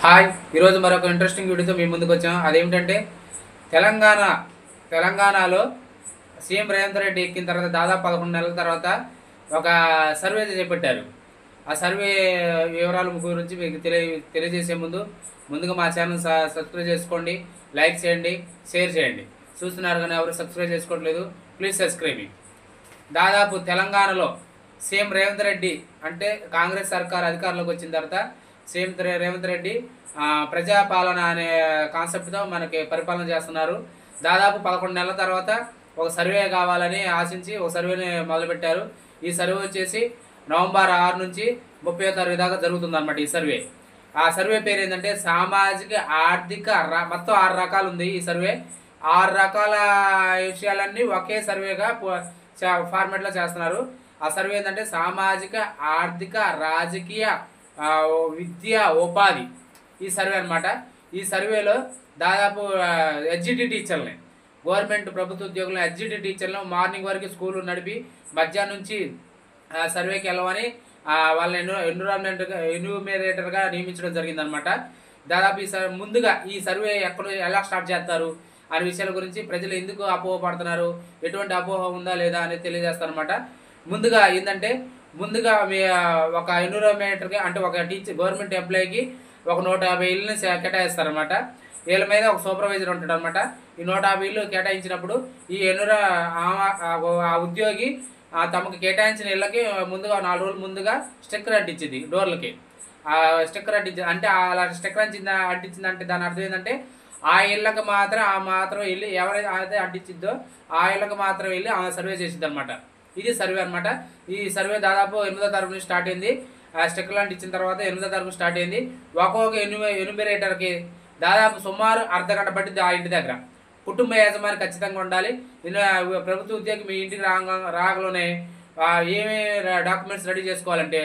Hi, ఈరోజు మరొక interesting వీడియోతో మీ ముందుకు వచ్చాం. అదేమిటంటే తెలంగాణలో సీఎం రేవంత్ రెడ్డి ఎక్కిన తర్వాత దాదాపు 11 నెలల తర్వాత ఒక సర్వే చేపట్టారు. ఆ సర్వే వివరాల గురించి మీకు తెలియజేసే ముందుగా మా ఛానల్ సబ్స్క్రైబ్ చేసుకోండి, లైక్ చేయండి, షేర్ చేయండి. చూస్తున్నారు కానీ ఎవరు సబ్స్క్రైబ్ చేసుకోవట్లేదు, ప్లీజ్ సబ్స్క్రైబ్. దాదాపు తెలంగాణలో సీఎం రేవంత్ రెడ్డి అంటే కాంగ్రెస్ సర్కార్ అధికారంలోకి వచ్చిన తర్వాత సీఎం రేవంత్ రెడ్డి ప్రజాపాలన అనే కాన్సెప్ట్తో మనకి పరిపాలన చేస్తున్నారు. దాదాపు 11 నెలల తర్వాత ఒక సర్వే కావాలని ఆశించి ఒక సర్వేని మొదలుపెట్టారు. ఈ సర్వే వచ్చేసి నవంబర్ 6 నుంచి 30వ తారీఖు దాకా జరుగుతుంది అన్నమాట. ఈ సర్వే ఆ సర్వే పేరు ఏంటంటే సామాజిక ఆర్థిక మొత్తం 6 రకాలు ఉంది. ఈ సర్వే 6 రకాల విషయాలన్నీ ఒకే సర్వేగా ఫార్మాట్లో చేస్తున్నారు. ఆ సర్వే ఏంటంటే సామాజిక ఆర్థిక రాజకీయ విద్య ఉపాధి ఈ సర్వే అనమాట. ఈ సర్వేలో దాదాపు హెచ్జిటి టీచర్లని గవర్నమెంట్ ప్రభుత్వ ఉద్యోగులను హెచ్జిటి టీచర్లను మార్నింగ్ వరకు స్కూల్ నడిపి మధ్యాహ్నం నుంచి సర్వేకి వెళ్ళమని వాళ్ళని ఎన్యూమరేటర్గా నియమించడం జరిగిందనమాట. దాదాపు ముందుగా ఈ సర్వే ఎలా స్టార్ట్ చేస్తారు అనే విషయాల గురించి ప్రజలు ఎందుకు అపోహపడుతున్నారు, ఎటువంటి అపోహ ఉందా లేదా అనేది తెలియజేస్తారనమాట. ముందుగా ఏంటంటే మీ ఒక ఎన్విరాన్మెంటర్కి అంటే ఒక గవర్నమెంట్ ఎంప్లాయీకి ఒక 150 ఇళ్ళని కేటాయిస్తారనమాట. వీళ్ళ మీద ఒక సూపర్వైజర్ ఉంటాడు అనమాట. ఈ 150 ఇళ్ళు కేటాయించినప్పుడు ఈ ఆ ఉద్యోగి తమకు కేటాయించిన ఇళ్ళకి ముందుగా 4 రోజులు ముందుగా స్టిక్కర్ అంటించింది డోర్లకి. ఆ స్టిక్కర్ అంటించింది అంటే అలా స్టిక్కర్ అంటించిందంటే దాని అర్థం ఏంటంటే ఆ ఇళ్ళకి మాత్రం వెళ్ళి ఎవరైతే అంటించిద్దో ఆ ఇళ్ళకి మాత్రం వెళ్ళి ఆమె సర్వే చేసింది అనమాట. ఇది సర్వే అనమాట. ఈ సర్వే దాదాపు 8వ తారీఖు నుంచి స్టార్ట్ అయింది. ఆ స్టిక్కర్ లాంటి ఇచ్చిన తర్వాత 8వ తారీఖు స్టార్ట్ అయింది. ఒక్కొక్క ఎన్యూమరేటర్కి దాదాపు సుమారు అర్ధగంట పట్టింది. ఆ ఇంటి దగ్గర కుటుంబ యజమాని ఖచ్చితంగా ఉండాలి. ప్రభుత్వ ఉద్యోగి మీ ఇంటికి రాగలోనే ఏమేమి డాక్యుమెంట్స్ రెడీ చేసుకోవాలంటే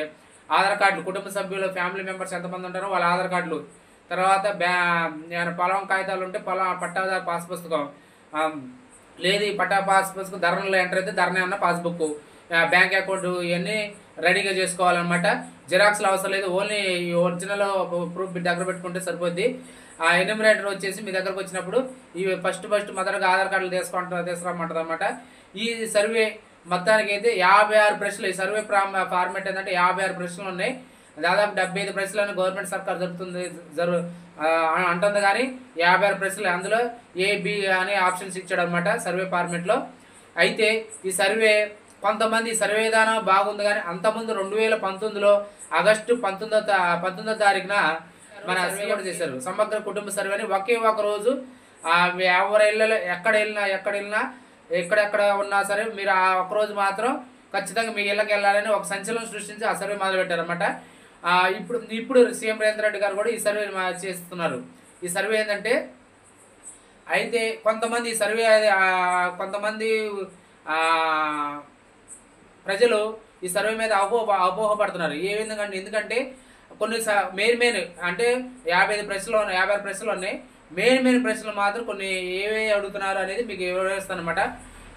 ఆధార్ కార్డులు, కుటుంబ సభ్యులు ఫ్యామిలీ మెంబర్స్ ఎంతమంది ఉంటారో వాళ్ళ ఆధార్ కార్డులు, తర్వాత పొలం కాగితాలు ఉంటే పట్టాదారు పాస్ పుస్తకం, లేదు పట్టా పాస్ పుస్తకం ధరణలో ఎంటర్ అయితే ధరణ ఏమన్నా పాస్బుక్, బ్యాంక్ అకౌంట్ ఇవన్నీ రెడీగా చేసుకోవాలన్నమాట. జిరాక్స్లు అవసరం లేదు, ఓన్లీ ఒరిజినల్ ప్రూఫ్ దగ్గర పెట్టుకుంటే సరిపోద్ది. ఆ ఎన్యూమరేటర్ వచ్చేసి మీ దగ్గరకు వచ్చినప్పుడు ఇవి ఫస్ట్ మొదటగా ఆధార్ కార్డులు తీసుకురమ్మంటుంది అనమాట. ఈ సర్వే మొత్తానికి అయితే 56 ప్రశ్నలు. ఈ సర్వే ఫార్మాట్ ఏంటంటే 56 ప్రశ్నలు ఉన్నాయి. దాదాపు 75 ప్రశ్నలను గవర్నమెంట్ సర్కార్ అంటుంది కానీ 56 ప్రశ్నలు, అందులో ఏ బి అనే ఆప్షన్స్ ఇచ్చాడు అనమాట సర్వే ఫార్మాట్లో. అయితే ఈ సర్వే కొంతమంది సర్వే విధానం బాగుంది కానీ అంతకుముందు 2019లో ఆగస్టు 19వ తారీఖున మన సర్వే చేశారు. సమగ్ర కుటుంబ సర్వేని ఒకే ఒక రోజు ఎవరి ఇళ్ళలో ఎక్కడెక్కడ ఉన్నా సరే మీరు ఆ ఒక్కరోజు మాత్రం ఖచ్చితంగా మీ ఇళ్ళకి వెళ్ళాలని ఒక సంచలనం సృష్టించి ఆ సర్వే మొదలుపెట్టారనమాట. ఇప్పుడు సీఎం రేవంత్ రెడ్డి గారు కూడా ఈ సర్వే చేస్తున్నారు. ఈ సర్వే ఏంటంటే అయితే కొంతమంది ప్రజలు ఈ సర్వే మీద అపోహపడుతున్నారు. ఏ విధంగా ఎందుకంటే కొన్ని మెయిన్ అంటే 56 ప్రశ్నలు ఉన్నాయి. మెయిన్ ప్రశ్నలు మాత్రం కొన్ని ఏవే అడుగుతున్నారు అనేది మీకు వివరిస్తాను అనమాట.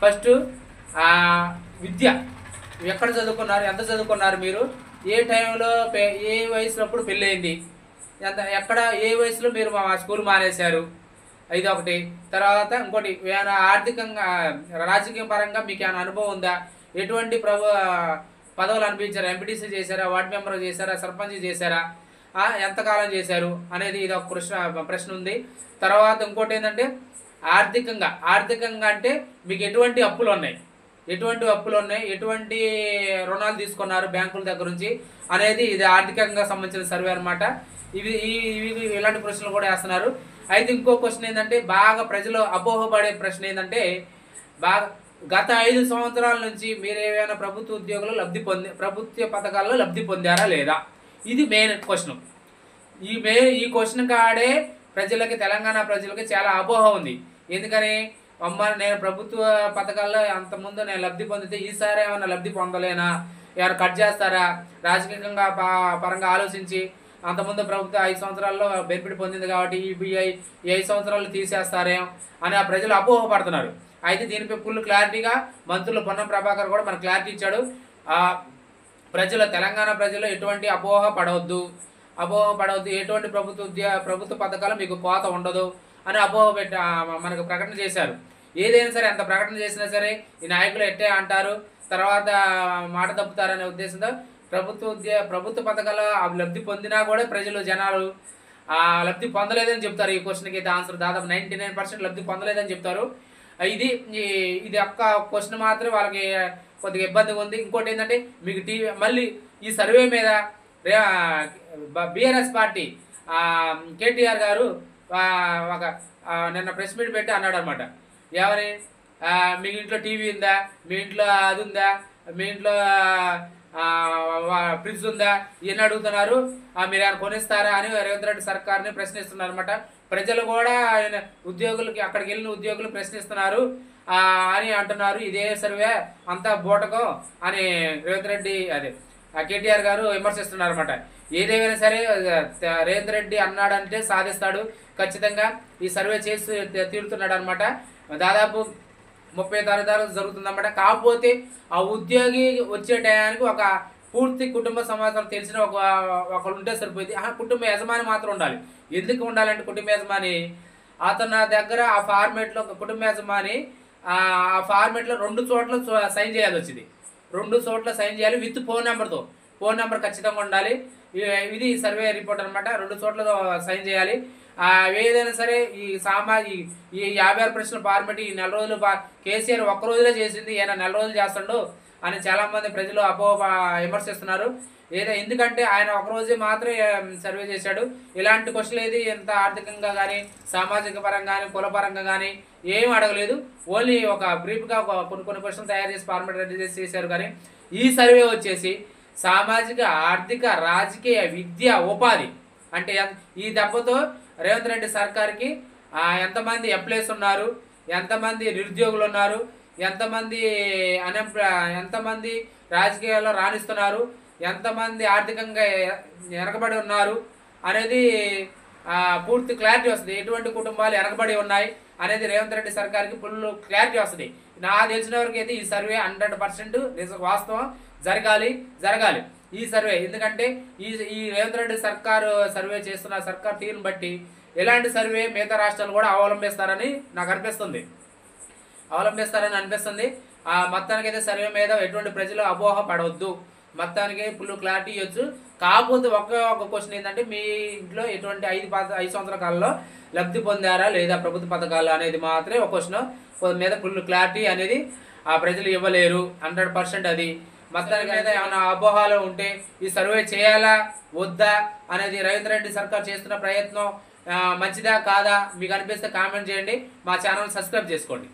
ఫస్ట్ విద్య, ఎక్కడ చదువుకున్నారు, ఎంత చదువుకున్నారు, మీరు ఏ టైంలో ఏ వయసులోప్పుడు పెళ్ళయింది, ఏ వయసులో మీరు మా స్కూల్ మానేశారు, ఇది ఒకటి. తర్వాత ఇంకోటి ఆర్థికంగా రాజకీయ పరంగా మీకు ఏమైనా అనుభవం ఉందా, ఎటువంటి పదవులు అనిపించారా, ఎంపీటీసీ చేశారా, వార్డు మెంబర్ చేశారా, సర్పంచ్ చేశారా, ఎంతకాలం చేశారు అనేది ఇది ఒక ప్రశ్న ఉంది. తర్వాత ఇంకోటి ఏంటంటే ఆర్థికంగా అంటే మీకు ఎటువంటి అప్పులు ఉన్నాయి, ఎటువంటి రుణాలు తీసుకున్నారు బ్యాంకుల దగ్గర నుంచి అనేది ఇది ఆర్థికంగా సంబంధించిన సర్వే అనమాట. ఇలాంటి ప్రశ్నలు కూడా వేస్తున్నారు. అయితే ఇంకో క్వశ్చన్ ఏంటంటే బాగా ప్రజలు అపోహపడే ప్రశ్న ఏంటంటే గత 5 సంవత్సరాల నుంచి మీరు ఏమైనా ప్రభుత్వ ఉద్యోగులు ప్రభుత్వ పథకాల్లో లబ్ధి పొందారా లేదా, ఇది మెయిన్ క్వశ్చన్. ఈ క్వశ్చన్ కాడే తెలంగాణ ప్రజలకి చాలా అపోహ ఉంది. ఎందుకని నేను ప్రభుత్వ పథకాల్లో అంతకుముందు నేను లబ్ధి పొందితే ఈసారి ఏమైనా లబ్ధి పొందలేనా, ఎవరు కట్ చేస్తారా, రాజకీయంగా పరంగా ఆలోచించి అంతకుముందు ప్రభుత్వం 5 సంవత్సరాల్లో బెనిఫిట్ పొందింది కాబట్టి ఈ 5 సంవత్సరాలు తీసేస్తారేమో అని ఆ ప్రజలు అపోహపడుతున్నారు. అయితే దీనిపై ఫుల్ క్లారిటీగా మంత్రులు పొన్నం ప్రభాకర్ కూడా మనకు క్లారిటీ ఇచ్చాడు. తెలంగాణ ప్రజలు ఎటువంటి అపోహ పడవద్దు, అపోహ పడవద్దు, ఎటువంటి ప్రభుత్వ పథకాలు మీకు కోత ఉండదు అని అపోహ మనకు ప్రకటన చేశారు. ఏదైనా సరే ఎంత ప్రకటన చేసినా సరే ఈ నాయకులు ఎట్టే అంటారు, తర్వాత మాట తప్పుతారనే ఉద్దేశంతో ప్రభుత్వ పథకాల లబ్ధి పొందినా కూడా ప్రజలు జనాలు లబ్ధి పొందలేదని చెప్తారు. ఈ క్వశ్చన్కి అయితే ఆన్సర్ దాదాపు 99% లబ్ధి పొందలేదని చెప్తారు. ఇది ఇది ఒక్క క్వశ్చన్ మాత్రం వాళ్ళకి కొద్దిగా ఇబ్బందిగా ఉంది. ఇంకోటి ఏంటంటే మీకు మళ్ళీ ఈ సర్వే మీద బీఆర్ఎస్ పార్టీ కేటీఆర్ గారు ఒక నిన్న ప్రెస్ మీట్ పెట్టి అన్నాడు అనమాట. ఏమని, మీ ఇంట్లో టీవీ ఉందా, మీ ఇంట్లో అది ఉందా, మీ ఇంట్లో ఫ్రిడ్జ్ ఉందా, ఇవన్నీ అడుగుతున్నారు, మీరు ఏమైనా కొనిస్తారా అని రేవంత్ రెడ్డి సర్కార్ని ప్రశ్నిస్తున్నారు అనమాట. ప్రజలు కూడా ఉద్యోగులకి, అక్కడికి వెళ్ళిన ఉద్యోగులు ప్రశ్నిస్తున్నారు అని అంటున్నారు. ఇదే సర్వే అంతా బూటకం అని రేవంత్ రెడ్డి కేటీఆర్ గారు విమర్శిస్తున్నారు అనమాట. ఏదేమైనా సరే రేవంత్ రెడ్డి అన్నాడంటే సాధిస్తాడు, ఖచ్చితంగా ఈ సర్వే చేసి తీరుతున్నాడు అనమాట. దాదాపు 30 తారీఖు జరుగుతుందన్నమాట. కాకపోతే ఆ ఉద్యోగి వచ్చే టయానికి ఒక పూర్తి కుటుంబ సమాచారం తెలిసిన ఒకరు ఉంటే సరిపోయింది. కుటుంబ యజమాని మాత్రం ఉండాలి. ఎందుకు ఉండాలంటే కుటుంబ యజమాని అతని దగ్గర ఆ ఫార్మేట్లో కుటుంబ యజమాని ఆ ఫార్మేట్లో 2 చోట్ల సైన్ చేయాల్సి వచ్చింది. 2 చోట్ల సైన్ చేయాలి విత్ ఫోన్ నెంబర్తో. ఫోన్ నెంబర్ ఖచ్చితంగా ఉండాలి. ఇది సర్వే రిపోర్ట్ అనమాట. 2 చోట్ల సైన్ చేయాలి. ఏదైనా సరే ఈ 56 ప్రశ్నల ఫార్మేట్ ఈ నెల రోజులు కేసీఆర్ ఒక్క రోజులే చేసింది, ఈయన నెల రోజులు చేస్తాడు అని చాలామంది ప్రజలు విమర్శిస్తున్నారు. ఎందుకంటే ఆయన ఒక రోజే మాత్రమే సర్వే చేశాడు. ఇలాంటి క్వశ్చన్లు ఏది ఎంత ఆర్థికంగా కానీ, సామాజిక పరంగా కానీ, కుల పరంగా కానీ ఏం అడగలేదు. ఓన్లీ ఒక బ్రీఫ్గా కొన్ని క్వశ్చన్లు తయారు చేసి ఫార్మేట్ రెడీ చేశారు. కానీ ఈ సర్వే వచ్చేసి సామాజిక, ఆర్థిక, రాజకీయ, విద్య, ఉపాధి అంటే ఈ దెబ్బతో రేవంత్ రెడ్డి సర్కార్కి ఎంతమంది ఎంప్లాయీస్ ఉన్నారు, ఎంతమంది నిరుద్యోగులు ఉన్నారు, ఎంతమంది రాజకీయాల్లో రాణిస్తున్నారు, ఎంతమంది ఆర్థికంగా వెనకబడి ఉన్నారు అనేది పూర్తి క్లారిటీ వస్తుంది. ఎటువంటి కుటుంబాలు వెనకబడి ఉన్నాయి అనేది రేవంత్ రెడ్డి సర్కార్కి ఫుల్ క్లారిటీ వస్తుంది. నాకు తెలిసిన వరకు అయితే ఈ సర్వే 100% వాస్తవం జరగాలి ఈ సర్వే. ఎందుకంటే ఈ రేవంత్ రెడ్డి సర్కారు సర్వే చేస్తున్న సర్కార్ తీరుని బట్టి ఎలాంటి సర్వే మిగతా రాష్ట్రాలు కూడా అవలంబిస్తారని అనిపిస్తుంది. మొత్తానికి అయితే సర్వే మీద ఎటువంటి ప్రజలు అపోహ పడవద్దు, మొత్తానికి ఫుల్ క్లారిటీ ఇవ్వచ్చు. కాకపోతే ఒక క్వశ్చన్ ఏంటంటే, మీ ఇంట్లో ఎటువంటి 5 సంవత్సరాల కాలంలో లబ్ధి పొందారా లేదా ప్రభుత్వ పథకాలు అనేది మాత్రమే ఒక క్వశ్చన్ మీద ఫుల్ క్లారిటీ అనేది ప్రజలు ఇవ్వలేరు 100%. అది మొత్తానికి మీద ఏమైనా అపోహాలు ఉంటే ఈ సర్వే చేయాలా వద్దా అనేది రేవంత్ రెడ్డి సర్కార్ చేస్తున్న ప్రయత్నం మంచిదా కాదా మీకు అనిపిస్తే కామెంట్ చేయండి. మా ఛానల్ సబ్స్క్రైబ్ చేసుకోండి.